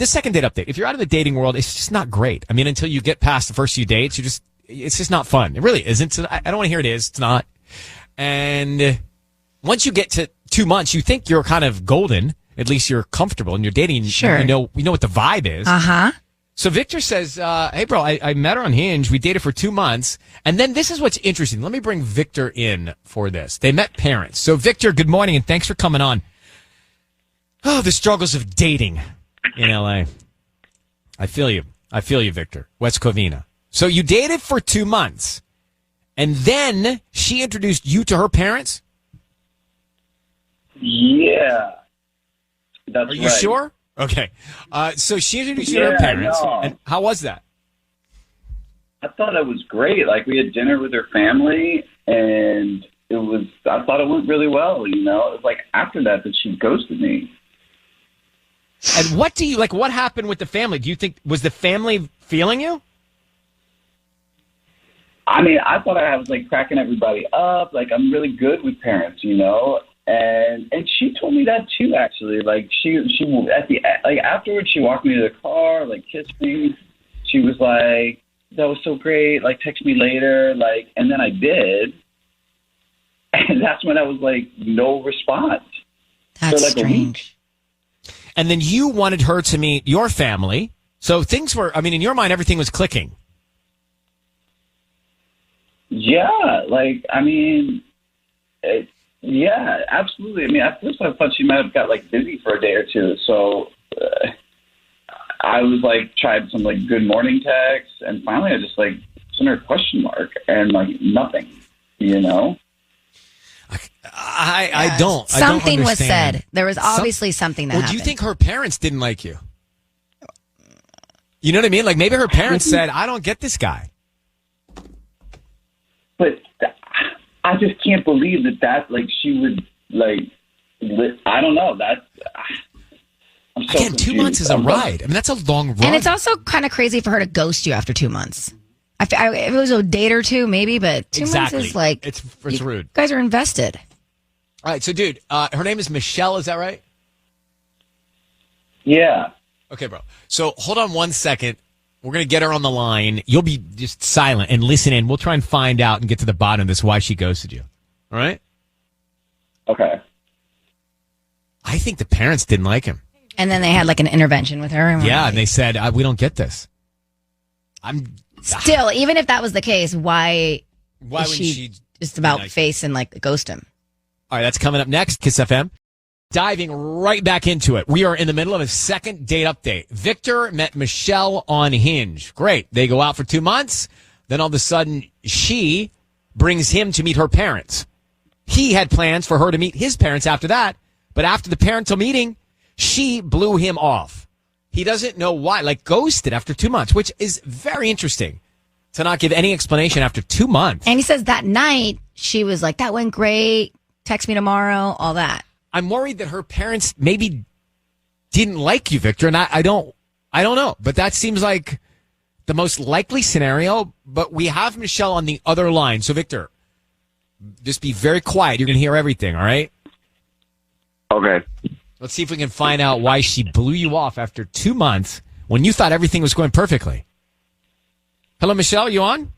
this second date update, if you're out of the dating world, it's just not great. I mean, until you get past the first few dates, it's just not fun. It really isn't. So I don't want to hear it is. It's not. And once you get to 2 months, you think you're kind of golden. At least you're comfortable and you're dating. Sure. You know what the vibe is. Uh-huh. So Victor says, hey, bro, I met her on Hinge. We dated for 2 months. And then this is what's interesting. Let me bring Victor in for this. They met parents. So, Victor, good morning, and thanks for coming on. Oh, the struggles of dating in L.A. I feel you. I feel you, Victor. West Covina. So you dated for 2 months, and then she introduced you to her parents? Yeah. That's Are you sure? Okay. So she introduced you to her parents. No. And how was that? I thought it was great. Like, we had dinner with her family, and I thought it went really well, you know? It was like after that she ghosted me. And what do you, like, what happened with the family? Do you think, was the family feeling you? I mean, I thought I was, like, cracking everybody up. Like, I'm really good with parents, you know? And she told me that too, actually. Like, she at the like afterwards, she walked me to the car, like kissed me. She was like, "That was so great. Like, text me later." Like, and then I did, and that's when I was like, no response. That's for like strange. A week. And then you wanted her to meet your family, so things were. I mean, in your mind, everything was clicking. Yeah, like, I mean. Yeah, absolutely. I mean, at first I thought she might have got like busy for a day or two. So I was like, tried some like good morning texts, and finally I just like sent her a question mark and like nothing, you know? I don't. Something I don't was said. There was obviously something that happened. Do you think her parents didn't like you? You know what I mean? Like maybe her parents said, I don't get this guy. But I just can't believe that like she would like. I don't know. I'm so Again, 2 months is a ride. I mean, that's a long run. And it's also kind of crazy for her to ghost you after 2 months. If it was a date or two, maybe, but 2 months is like it's rude. You guys are invested. All right, so dude, her name is Michelle. Is that right? Yeah. Okay, bro. So hold on 1 second. We're going to get her on the line. You'll be just silent and listen in. We'll try and find out and get to the bottom of this, why she ghosted you. All right? Okay. I think the parents didn't like him. And then they had like an intervention with her. And they said, we don't get this. Still, even if that was the case, why would she just about face and like ghost him? All right, that's coming up next, Kiss FM. Diving right back into it. We are in the middle of a second date update. Victor met Michelle on Hinge. Great. They go out for 2 months. Then all of a sudden, she brings him to meet her parents. He had plans for her to meet his parents after that. But after the parental meeting, she blew him off. He doesn't know why, like ghosted after 2 months, which is very interesting to not give any explanation after 2 months. And he says that night, she was like, that went great. Text me tomorrow, all that. I'm worried that her parents maybe didn't like you, Victor, and I don't know. But that seems like the most likely scenario. But we have Michelle on the other line. So, Victor, just be very quiet. You're going to hear everything, all right? Okay. Let's see if we can find out why she blew you off after 2 months when you thought everything was going perfectly. Hello, Michelle, you on?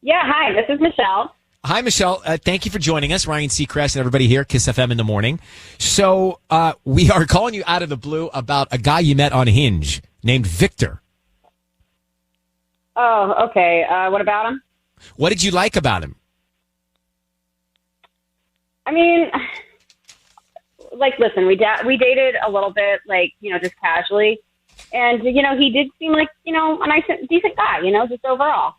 Yeah, hi, this is Michelle. Hi, Michelle. Thank you for joining us. Ryan Seacrest and everybody here, Kiss FM in the morning. So we are calling you out of the blue about a guy you met on Hinge named Victor. Oh, okay. What about him? What did you like about him? I mean, like, listen, we dated a little bit, like, you know, just casually. And, you know, he did seem like, you know, a nice, decent guy, you know, just overall.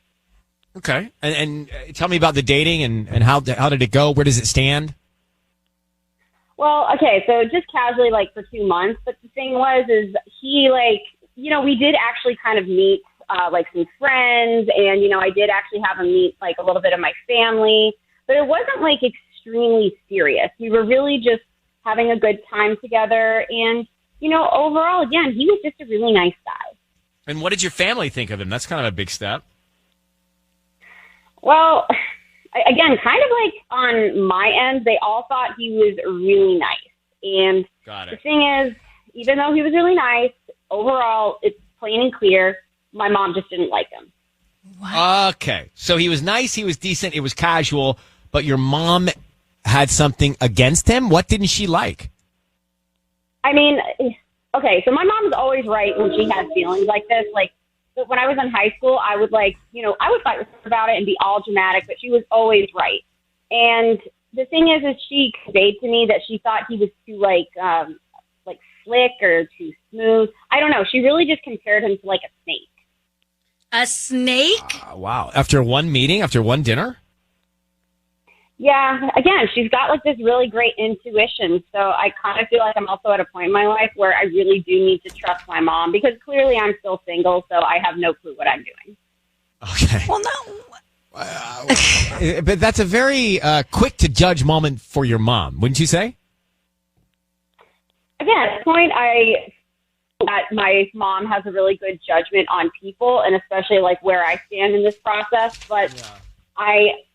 Okay. And tell me about the dating and how did it go? Where does it stand? Well, okay, so just casually, like, for 2 months. But the thing is he, like, you know, we did actually kind of meet, like, some friends. And, you know, I did actually have him meet, like, a little bit of my family. But it wasn't, like, extremely serious. We were really just having a good time together. And, you know, overall, again, he was just a really nice guy. And what did your family think of him? That's kind of a big step. Well, again, kind of like on my end, they all thought he was really nice. And the thing is, even though he was really nice, overall, it's plain and clear. My mom just didn't like him. What? Okay. So he was nice. He was decent. It was casual. But your mom had something against him. What didn't she like? I mean, okay, so my mom's always right when she has feelings like this. Like, when I was in high school, I would I would fight with her about it and be all dramatic, but she was always right. And the thing is she conveyed to me that she thought he was too like slick or too smooth. I don't know. She really just compared him to like a snake. A snake? Wow. After one meeting, after one dinner? Yeah. Again, she's got like this really great intuition. So I kind of feel like I'm also at a point in my life where I really do need to trust my mom because clearly I'm still single. So I have no clue what I'm doing. Okay. Well, no. But that's a very quick to judge moment for your mom, wouldn't you say? Again, at this point, that my mom has a really good judgment on people and especially like where I stand in this process. But yeah.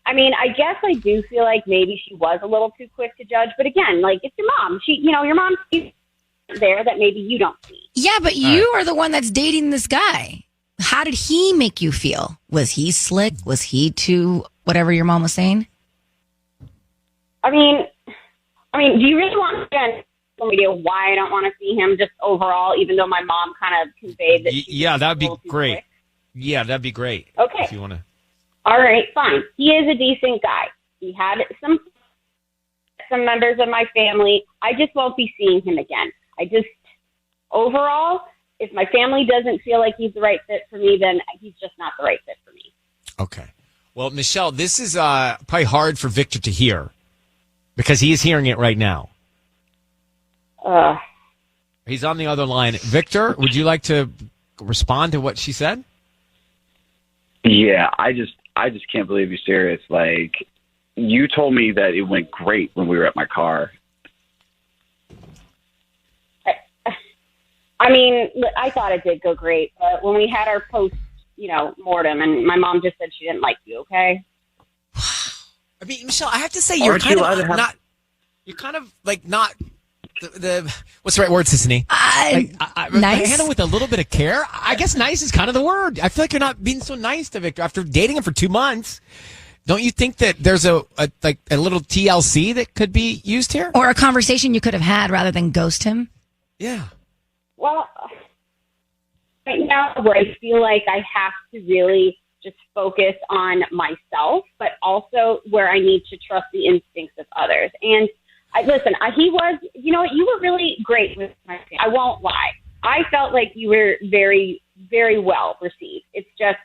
I mean, I guess I do feel like maybe she was a little too quick to judge. But again, like it's your mom. Your mom sees there that maybe you don't see. Yeah, but you are the one that's dating this guy. How did he make you feel? Was he slick? Was he too whatever your mom was saying? I mean, do you really want to some idea why I don't want to see him just overall, even though my mom kind of conveyed that. Yeah, that'd be great. Quick. Yeah, that'd be great. Okay. If you want to. All right, fine. He is a decent guy. He had some members of my family. I just won't be seeing him again. Overall, if my family doesn't feel like he's the right fit for me, then he's just not the right fit for me. Okay. Well, Michelle, this is probably hard for Victor to hear because he is hearing it right now. He's on the other line. Victor, would you like to respond to what she said? Yeah, I just can't believe you're serious. Like, you told me that it went great when we were at my car. I mean, I thought it did go great, but when we had our mortem, and my mom just said she didn't like you. Okay. I mean, Michelle, I have to say you're kind of not. You're kind of like not. The what's the right word, Sissany? Nice. Handle with a little bit of care. I guess nice is kind of the word. I feel like you're not being so nice to Victor after dating him for 2 months. Don't you think that there's a little TLC that could be used here, or a conversation you could have had rather than ghost him? Yeah. Well, right now, where I feel like I have to really just focus on myself, but also where I need to trust the instincts of others. And he was, you were really great with my family. I won't lie. I felt like you were very, very well received. It's just,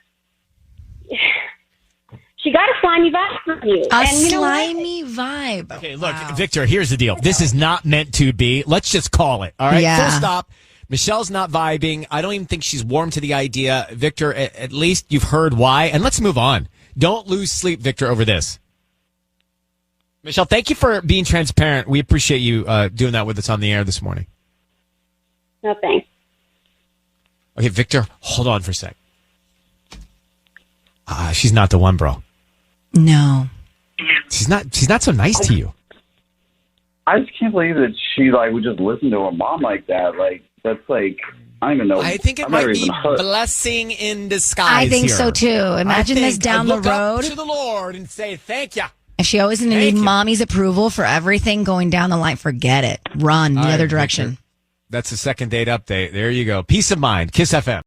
she got a slimy vibe from you. Slimy vibe. Okay, look, wow. Victor, here's the deal. This is not meant to be. Let's just call it. All right, yeah. Full stop. Michelle's not vibing. I don't even think she's warm to the idea. Victor, at least you've heard why. And let's move on. Don't lose sleep, Victor, over this. Michelle, thank you for being transparent. We appreciate you doing that with us on the air this morning. No, thanks. Okay, Victor, hold on for a sec. She's not the one, bro. No. She's not so nice to you. I just can't believe that she would just listen to her mom like that. Like, that's like, I don't even know. I think it might be blessing in disguise. I think here. so too. Imagine this down the road. Up to the Lord and say thank you. If she always need mommy's approval for everything going down the line, forget it. Run the other direction. Victor. That's the second date update. There you go. Peace of mind. Kiss FM.